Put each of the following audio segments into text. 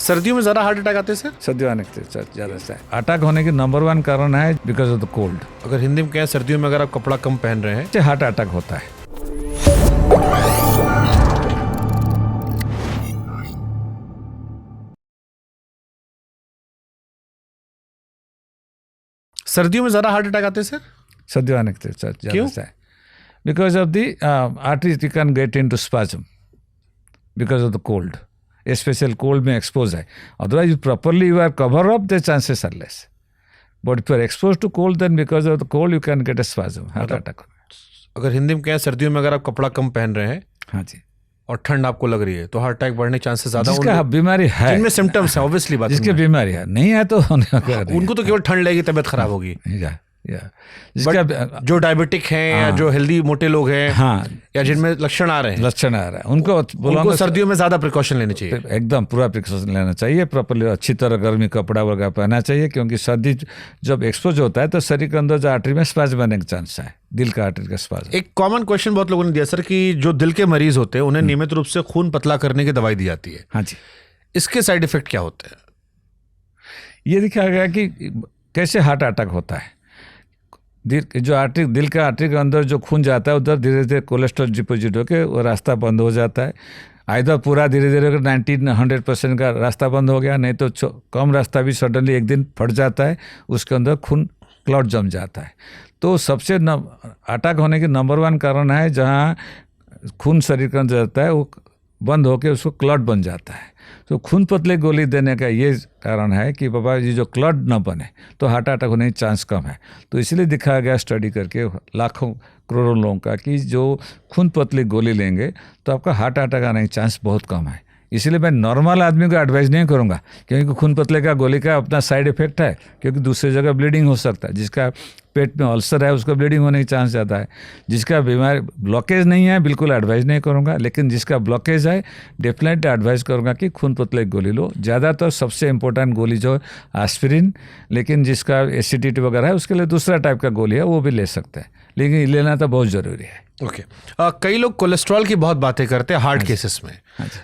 सर्दियों में ज़्यादा हार्ट अटैक आते हैं सर? सर्दियों आने के ज़्यादा से अटैक होने की नंबर 1 कारण है बिकॉज ऑफ द कोल्ड। अगर हिंदी में कहें, सर्दियों में अगर आप कपड़ा कम पहन रहे हैं हार्ट अटैक होता है। सर्दियों में ज़्यादा हार्ट अटैक आते हैं सर? सर्दियों आने के ज़्यादा से because of the arteries you can get into spasm because of the cold, special cold में एक्सपोज है। Otherwise properly you are cover up, the chances are less, but if you are expose to cold then because of the cold you can get a spasm, heart attack. अगर हिंदी में कहें, सर्दियों में अगर आप कपड़ा कम पहन रहे हैं, हाँ जी, और ठंड आपको लग रही है, तो हार्ट अटैक बढ़ने के चांसेस ज़्यादा। जिसका बीमारी है, जिनमें सिम्टम्स है, ऑब्वियसली बात, जिसकी बीमारी है, नहीं है तो उनको तो केवल ठंड लगेगी, तबीयत खराब होगी। जो डायबिटिक हैं, या जो हेल्दी मोटे लोग हैं, हाँ, या जिनमें लक्षण आ रहे हैं, उनको सर्दियों में ज्यादा प्रिकॉशन लेने चाहिए। एकदम पूरा प्रिकॉशन लेना चाहिए, प्रॉपरली अच्छी तरह गर्मी कपड़ा वगैरह पहनना चाहिए, क्योंकि सर्दी जब एक्सपोज होता है तो शरीर के अंदर जो आर्टरी में स्पाज्म बनने का चांस है, दिल का आर्टरी का स्पाज्म। एक कॉमन क्वेश्चन बहुत लोगों ने दिया सर कि जो दिल के मरीज होते हैं उन्हें नियमित रूप से खून पतला करने की दवाई दी जाती है। हाँ जी, इसके साइड इफेक्ट क्या होते हैं? ये दिखाया गया कि कैसे हार्ट अटैक होता है। जो आर्टरी, दिल का आर्टरी के अंदर जो खून जाता है उधर धीरे धीरे कोलेस्ट्रॉल डिपोजिट होकर वो रास्ता बंद हो जाता है। आइदर पूरा धीरे धीरे 90-100% का रास्ता बंद हो गया, नहीं तो कम रास्ता भी सडनली एक दिन फट जाता है, उसके अंदर खून क्लॉट जम जाता है। तो सबसे अटैक होने की नंबर 1 कारण है जहाँ खून शरीर के अंदर जाता है वो बंद होकर उसको क्लॉट बन जाता है। तो खून पतले गोली देने का ये कारण है कि बाबा ये जो क्लॉट न बने तो हार्ट अटैक होने की चांस कम है। तो इसलिए दिखाया गया स्टडी करके लाखों करोड़ों लोगों का कि जो खून पतली गोली लेंगे तो आपका हार्ट अटैक आने की चांस बहुत कम है। इसलिए मैं नॉर्मल आदमी को एडवाइस नहीं करूंगा, क्योंकि खून पतले का गोली का अपना साइड इफेक्ट है, क्योंकि दूसरी जगह ब्लीडिंग हो सकता है। जिसका पेट में अल्सर है उसका ब्लीडिंग होने की चांस ज़्यादा है। जिसका बीमारी ब्लॉकेज नहीं है बिल्कुल एडवाइस नहीं करूंगा, लेकिन जिसका ब्लॉकेज है डेफिनेटली एडवाइस करूंगा कि खून पतले की गोली लो। ज़्यादातर सबसे इंपॉर्टेंट गोली जो एस्पिरिन, लेकिन जिसका एसिडिटी वगैरह है उसके लिए दूसरा टाइप का गोली है वो भी ले सकते हैं, लेकिन लेना तो बहुत ज़रूरी है। ओके, कई लोग कोलेस्ट्रॉल की बहुत बातें करते हैं हार्ट केसेस में,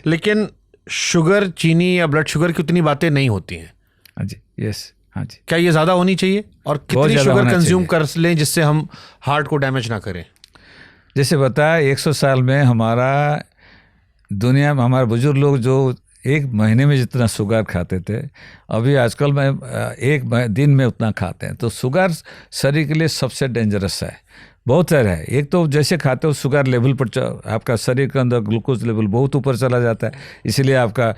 लेकिन शुगर, चीनी या ब्लड शुगर की उतनी बातें नहीं होती हैं। हाँ जी, यस, हाँ जी। क्या ये ज़्यादा होनी चाहिए, और कितनी शुगर कंज्यूम कर लें जिससे हम हार्ट को डैमेज ना करें? जैसे बताया 100 साल में हमारा दुनिया में हमारे बुजुर्ग लोग जो एक महीने में जितना शुगर खाते थे, अभी आजकल में एक दिन में उतना खाते हैं। तो शुगर शरीर के लिए सबसे डेंजरस है। बहुत सारे है। एक तो जैसे खाते हो शुगर लेवल पर आपका शरीर के अंदर ग्लूकोज लेवल बहुत ऊपर चला जाता है, इसलिए आपका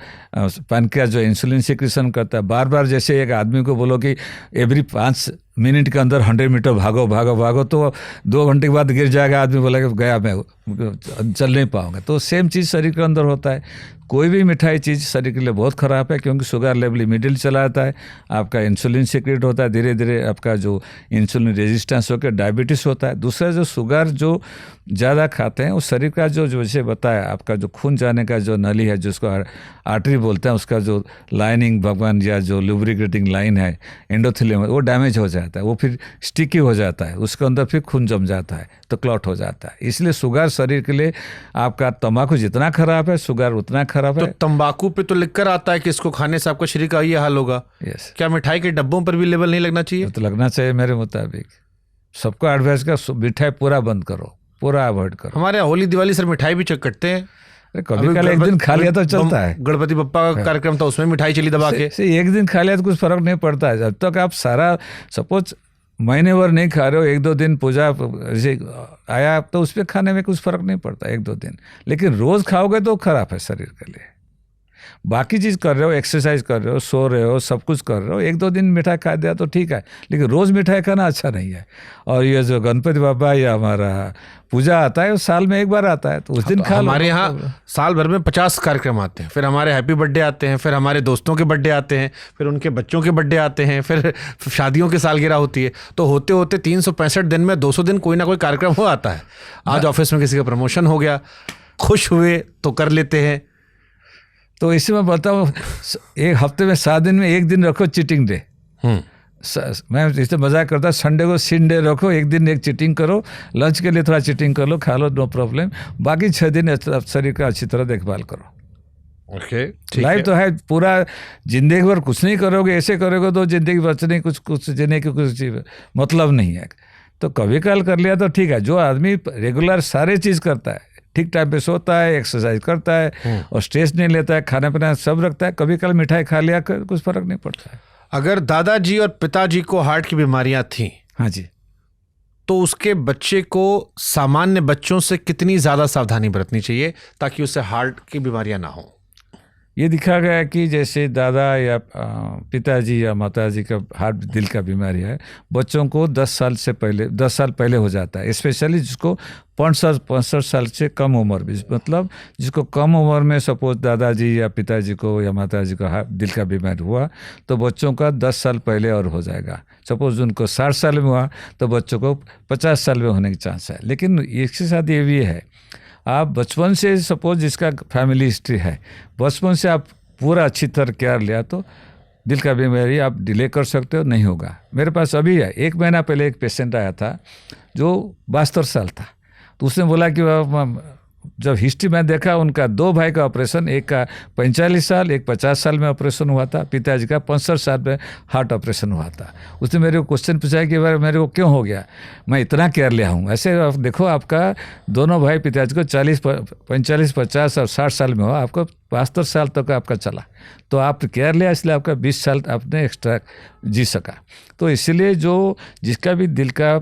पैनक्रियास जो इंसुलिन सिक्रीशन करता है, बार बार जैसे एक आदमी को बोलो कि एवरी 5 मिनट के अंदर 100 मीटर भागो भागो भागो, तो 2 घंटे के बाद गिर जाएगा आदमी, बोलेगा गया मैं चल नहीं पाऊंगा। तो सेम चीज़ शरीर के अंदर होता है। कोई भी मिठाई चीज़ शरीर के लिए बहुत ख़राब है, क्योंकि शुगर लेवल इमीडिएटली चला जाता है, आपका इंसुलिन सीक्रेट होता है, धीरे धीरे आपका जो इंसुलिन रेजिस्टेंस होकर डायबिटीज़ होता है। दूसरा जो शुगर जो ज़्यादा खाते हैं उस शरीर का जो जैसे बताया आपका जो खून जाने का जो नली है, जिसको आर्टरी बोलते हैं, उसका जो लाइनिंग भगवान या जो लुब्रिकेटिंग लाइन है एंडोथेलियम, वो डैमेज हो जाता है, वो फिर स्टिकी हो जाता है, उसके अंदर फिर खून जम जाता है तो क्लॉट हो जाता है। इसलिए शुगर शरीर के लिए आपका तंबाकू जितना खराब है शुगर उतना खराब है। तो तंबाकू पे तो लिखकर आता है कि इसको खाने से आपका शरीर का ये हाल होगा। यस। क्या मिठाई के डब्बों पर भी लेबल नहीं लगना चाहिए? तो लगना चाहिए मेरे मुताबिक। सबको एडवाइस का मिठाई पूरा बंद करो, पूरा अवॉइड करो। हमारे होली दिवाली सर मिठाई भी चक कटते हैं, कभी कल एक दिन खा लिया तो चलता है। गणपति बप्पा का कार्यक्रम था, उसमें मिठाई चली दबा के। एक दिन खा लिया तो कुछ फर्क नहीं पड़ता है। जब तक आप सारा सपोज महीने भर नहीं खा रहे हो, 1-2 दिन पूजा जैसे आया तो उस पर खाने में कुछ फर्क नहीं पड़ता 1-2 दिन, लेकिन रोज़ खाओगे तो खराब है शरीर के लिए। बाकी चीज़ कर रहे हो, एक्सरसाइज कर रहे हो, सो रहे हो, सब कुछ कर रहे हो, 1-2 दिन मिठाई खा दिया तो ठीक है, लेकिन रोज़ मिठाई खाना अच्छा नहीं है। और ये जो गणपति बाबा या हमारा पूजा आता है वो साल में एक बार आता है, तो उस दिन खा लो। हमारे यहाँ साल भर में 50 कार्यक्रम आते हैं, फिर हमारे हैप्पी बर्थडे आते हैं, फिर हमारे दोस्तों के बर्थडे आते हैं, फिर उनके बच्चों के बर्थडे आते हैं, फिर शादियों की सालगिरह होती है। तो होते होते 365 दिन में 200 दिन कोई ना कोई कार्यक्रम हो आता है। आज ऑफिस में किसी का प्रमोशन हो गया, खुश हुए तो कर लेते हैं। तो इसी में बताओ, एक हफ्ते में 7 दिन में एक दिन रखो चीटिंग डे। मैं इससे मजाक करता, संडे को सीन डे रखो, एक दिन एक चीटिंग करो, लंच के लिए थोड़ा चीटिंग कर लो, खा लो, नो प्रॉब्लम। बाकी 6 दिन शरीर का अच्छी तरह देखभाल करो। ओके, लाइफ तो है, पूरा जिंदगी भर कुछ नहीं करोगे, ऐसे करोगे तो जिंदगी बचने कुछ जीने की कुछ मतलब नहीं है। तो कभी काल कर लिया तो ठीक है। जो आदमी रेगुलर सारे चीज़ करता है, ठीक टाइम पे सोता है, एक्सरसाइज करता है और स्ट्रेस नहीं लेता है, खाना पीना सब रखता है, कभी कल मिठाई खा लिया कुछ फर्क नहीं पड़ता है। अगर दादाजी और पिताजी को हार्ट की बीमारियां थी, हाँ जी, तो उसके बच्चे को सामान्य बच्चों से कितनी ज़्यादा सावधानी बरतनी चाहिए ताकि उसे हार्ट की बीमारियां ना हो? ये दिखा गया कि जैसे दादा या पिताजी या माताजी का हार्ट दिल का बीमारी है, बच्चों को 10 साल पहले हो जाता है, स्पेशली जिसको 65 साल से कम उम्र में, मतलब जिसको कम उम्र में सपोज दादाजी या पिताजी को या माताजी को दिल का बीमारी हुआ तो बच्चों का 10 साल पहले और हो जाएगा। सपोज उनको 60 साल में हुआ तो बच्चों को 50 साल में होने की चांस है। लेकिन इसके साथ ये भी है, आप बचपन से सपोज जिसका फैमिली हिस्ट्री है, बचपन से आप पूरा अच्छी तरह केयर लिया तो दिल का बीमारी आप डिले कर सकते हो, नहीं होगा। मेरे पास अभी है, 1 महीना पहले एक पेशेंट आया था जो 72 साल था। तो उसने बोला कि जब हिस्ट्री में देखा, उनका 2 भाई का ऑपरेशन, एक का 45 साल, एक 50 साल में ऑपरेशन हुआ था, पिताजी का 65 साल में हार्ट ऑपरेशन हुआ था। उसने मेरे को क्वेश्चन पूछा कि मेरे को क्यों हो गया, मैं इतना केयर लिया हूँ। ऐसे आप देखो, आपका दोनों भाई पिताजी को 40, 45, 50 और 60 साल में हुआ, आपको 72 साल तक आपका चला, तो आप केयर लिया, इसलिए आपका 20 साल आपने एक्स्ट्रा जी सका। तो इसीलिए जो जिसका भी दिल का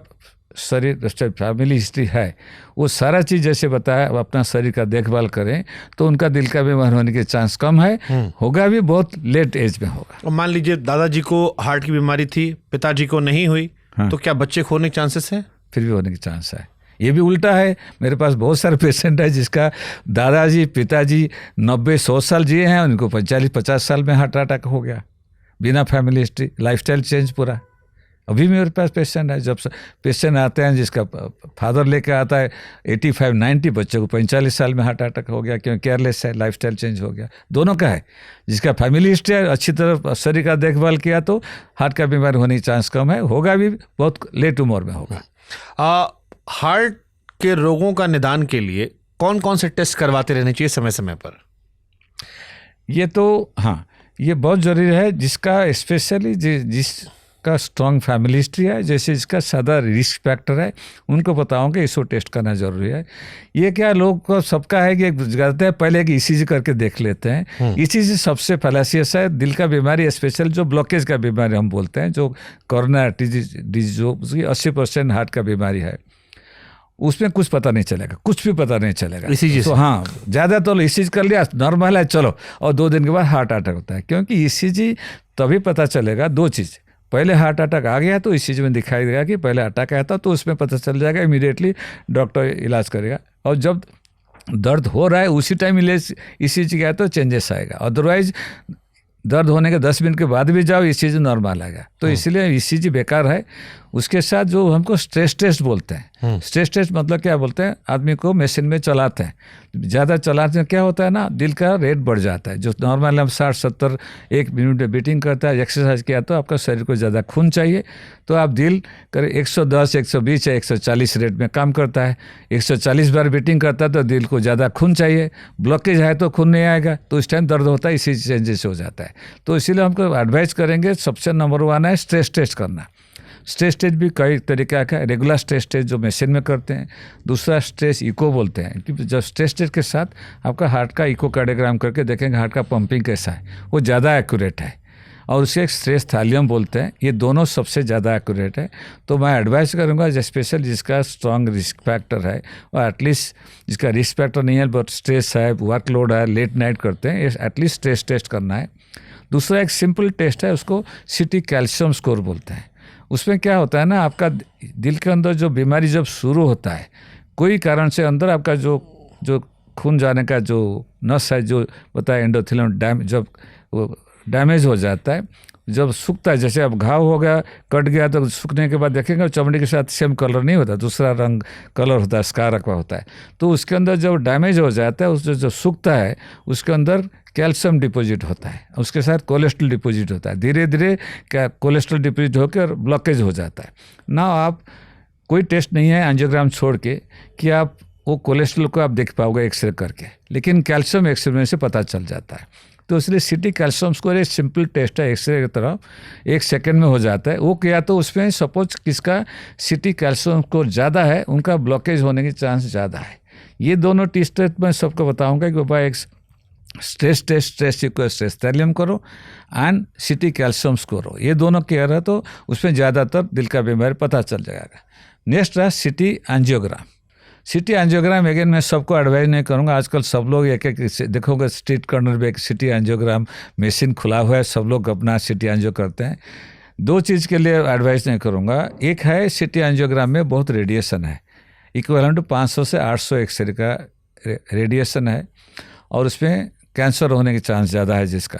शरीर फैमिली हिस्ट्री है, वो सारा चीज़ जैसे बताया, अपना शरीर का देखभाल करें तो उनका दिल का बीमार होने के चांस कम है। होगा भी बहुत लेट एज में होगा। और मान लीजिए दादाजी को हार्ट की बीमारी थी, पिताजी को नहीं हुई, हाँ, तो क्या बच्चे खोने के चांसेस हैं? फिर भी होने के चांस है। ये भी उल्टा है, मेरे पास बहुत सारे पेशेंट है जिसका दादाजी पिताजी 90-100 साल जिए हैं, उनको 45-50 साल में हार्ट अटैक हो गया, बिना फैमिली हिस्ट्री, लाइफस्टाइल चेंज पूरा। अभी मेरे पास पेशेंट है, जब पेशेंट आते हैं जिसका फादर लेके आता है 85-90, बच्चे को 45 साल में हार्ट अटैक हो गया, क्योंकि केयरलेस है, लाइफस्टाइल चेंज हो गया। दोनों का है, जिसका फैमिली हिस्ट्री है, अच्छी तरह शरीर का देखभाल किया तो हार्ट का बीमारी होने की चांस कम है, होगा भी बहुत लेट उम्र में होगा। हार्ट के रोगों का निदान के लिए कौन कौन से टेस्ट करवाते रहने चाहिए समय समय पर? ये तो हाँ, ये बहुत ज़रूरी है। जिसका स्पेशली जिसका स्ट्रॉन्ग फैमिली हिस्ट्री है, जैसे जिसका सादा रिस्क फैक्टर है, उनको बताऊंगे इसको टेस्ट करना जरूरी है। ये क्या लोग को सबका है कि करते हैं पहले कि ईसीजी करके देख लेते हैं। ईसीजी सबसे फैलासियस है। दिल का बीमारी स्पेशल जो ब्लॉकेज का बीमारी हम बोलते हैं, जो कोरोना डिजीज जो 80% हार्ट का बीमारी है, उसमें कुछ पता नहीं चलेगा, कुछ भी पता नहीं चलेगा ईसीजी तो हाँ, ज़्यादा तो ईसीजी कर लिया, नॉर्मल है चलो, और 2 दिन के बाद हार्ट अटैक होता है। क्योंकि ईसीजी तभी पता चलेगा, 2 चीज़, पहले हार्ट अटैक आ गया तो ईसीजी में दिखाई देगा कि पहले अटैक आया था, तो उसमें पता चल जाएगा, इमीडिएटली डॉक्टर इलाज करेगा। और जब दर्द हो रहा है उसी टाइम ईसीजी गया तो चेंजेस आएगा, अदरवाइज दर्द होने के 10 मिनट के बाद भी जाओ ईसीजी नॉर्मल आएगा। तो इसलिए ईसीजी बेकार है। उसके साथ जो हमको स्ट्रेस टेस्ट बोलते हैं, स्ट्रेस टेस्ट मतलब क्या बोलते हैं, आदमी को मशीन में चलाते हैं, ज़्यादा चलाते हैं क्या होता है ना, दिल का रेट बढ़ जाता है। जो नॉर्मल हम 60-70 1 मिनट में बीटिंग करता है, एक्सरसाइज किया तो आपका शरीर को ज़्यादा खून चाहिए, तो आप दिल करें 110, 120 या 140 रेट में काम करता है। 140 बार बीटिंग करता है तो दिल को ज़्यादा खून चाहिए, ब्लॉकेज है तो खून नहीं आएगा, तो इस टाइम दर्द होता है, इसी चेंजेस हो जाता है। तो इसीलिए हमको एडवाइस करेंगे, सबसे नंबर 1 है स्ट्रेस टेस्ट करना। स्ट्रेस टेस्ट भी कई तरीक़ा का है, रेगुलर स्ट्रेस टेस्ट जो मशीन में करते हैं, दूसरा स्ट्रेस इको बोलते हैं, क्योंकि जब स्ट्रेस टेस्ट के साथ आपका हार्ट का इको कार्डियोग्राम करके देखेंगे हार्ट का पंपिंग कैसा है, वो ज़्यादा एक्यूरेट है। और उसे एक स्ट्रेस थालियम बोलते हैं, ये दोनों सबसे ज़्यादा एक्यूरेट है। तो मैं एडवाइस करूँगा स्पेशल जिसका स्ट्रॉन्ग रिस्क फैक्टर है, और एटलीस्ट जिसका रिस्क फैक्टर नहीं है बट स्ट्रेस है, वर्कलोड है, लेट नाइट करते हैं, एटलीस्ट स्ट्रेस टेस्ट करना है। दूसरा एक सिंपल टेस्ट है, उसको सीटी कैल्शियम स्कोर बोलते हैं। उसमें क्या होता है ना, आपका दिल के अंदर जो बीमारी जब शुरू होता है, कोई कारण से अंदर आपका जो खून जाने का जो नस है, जो बताया एंडोथेलियम जब वो डैमेज हो जाता है, जब सूखता है, जैसे अब घाव हो गया, कट गया, तो सूखने के बाद देखेंगे चमड़ी के साथ सेम कलर नहीं होता, दूसरा रंग कलर होता है, स्कार का होता है। तो उसके अंदर जब डैमेज हो जाता है, उस जो सूखता है उसके अंदर कैल्शियम डिपॉजिट होता है, उसके साथ कोलेस्ट्रॉल डिपॉजिट होता है। धीरे धीरे क्या कोलेस्ट्रॉल डिपॉजिट होकर ब्लॉकेज हो जाता है ना। आप कोई टेस्ट नहीं है एंजियोग्राम छोड़ के कि आप वो कोलेस्ट्रॉल को आप देख पाओगे एक्सरे करके, लेकिन कैल्शियम एक्सरे में से पता चल जाता है। तो इसलिए सिटी कैल्शियम स्कोर एक सिंपल टेस्ट है, एक्सरे की तरह 1 सेकंड में हो जाता है। वो किया तो उसमें सपोज किसका सिटी कैल्शियम स्कोर ज़्यादा है, उनका ब्लॉकेज होने की चांस ज़्यादा है। ये दोनों टेस्ट मैं सबको बताऊंगा कि भाई एक stress test, stress equal stress thallium करो एंड सिटी कैल्शियम स्कोर हो, ये दोनों किया रहा तो उसमें ज़्यादातर दिल का बीमारी पता चल जाएगा। नेक्स्ट रहा CT angiogram. City angiogram again मैं सबको एडवाइज नहीं करूँगा, आजकल सब लोग एक देखोगे स्ट्रीट कॉर्नर पे एक सिटी एंजियोग्राम मशीन खुला हुआ है, सब लोग अपना सिटी एंजियो करते हैं। 2 चीज़ के लिए एडवाइस नहीं करूँगा। एक है सिटी एंजियोग्राम में बहुत रेडिएशन है, इक्वलेंट 500 से 800 एक्सरे का रेडिएशन है और उसमें कैंसर होने की चांस ज़्यादा है जिसका।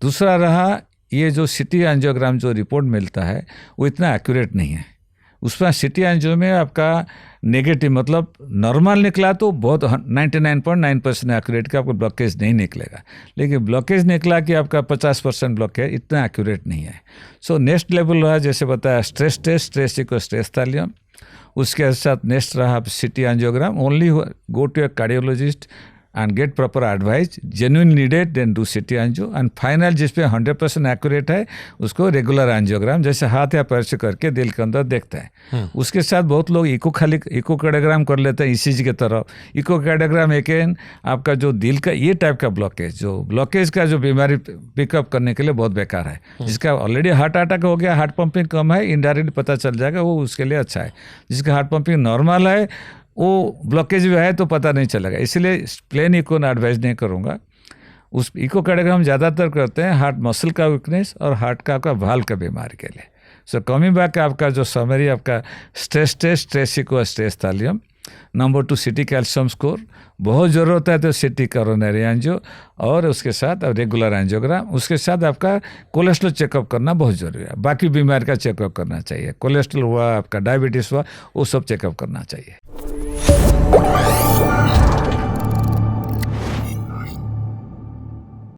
दूसरा रहा ये जो सिटी एंजियोग्राम जो रिपोर्ट मिलता है वो इतना एक्यूरेट नहीं है। उसमें सिटी एंजियो में आपका नेगेटिव मतलब नॉर्मल निकला तो बहुत 99.9% एक्यूरेट का आपको ब्लॉकेज नहीं निकलेगा, लेकिन ब्लॉकेज निकला कि आपका 50% ब्लॉकेज, इतना एक्यूरेट नहीं है। सो नेक्स्ट लेवल रहा जैसे बताया stress test, stress equal stress thallium. उसके साथ नेक्स्ट रहा CT angiogram. Only go to a cardiologist and get proper advice, genuine needed then do CT angio and final जिस पे 100% एक्यूरेट है उसको रेगुलर एंजियोग्राम जैसे हाथ या पैर से करके दिल के अंदर देखते हैं। उसके साथ बहुत लोग इकोकार्डियोग्राम कर लेते हैं ECG के तरफ। इकोकार्डियोग्राम एक आपका जो दिल का ये टाइप का ब्लॉकेज का जो बीमारी पिकअप करने के लिए बहुत बेकार है। जिसका ऑलरेडी हार्ट अटैक हो गया, हार्ट पंपिंग कम है, इनडायरेक्टली पता चल जाएगा, वो उसके लिए अच्छा है। जिसका हार्ट पंपिंग नॉर्मल है वो ब्लॉकेज भी है तो पता नहीं चलेगा, इसलिए प्लेन इको एडवाइस नहीं करूँगा। उस इकोकार्डियोग्राम ज़्यादातर करते हैं हार्ट मसल का वीकनेस और हार्ट का आपका वाल्व का बीमारी के लिए। सो कमिंग बैक आपका जो समरी आपका stress test, stress equal stress thallium. Number 2 CT calcium score बहुत ज़रूरत है तो सिटी कोरोनरी एंजियो और उसके साथ रेगुलर एंजियोग्राम। उसके साथ आपका कोलेस्ट्रॉल चेकअप करना बहुत ज़रूरी है, बाकी बीमारी का चेकअप करना चाहिए। कोलेस्ट्रॉल हुआ, आपका डायबिटीज़ हुआ, वो सब चेकअप करना चाहिए।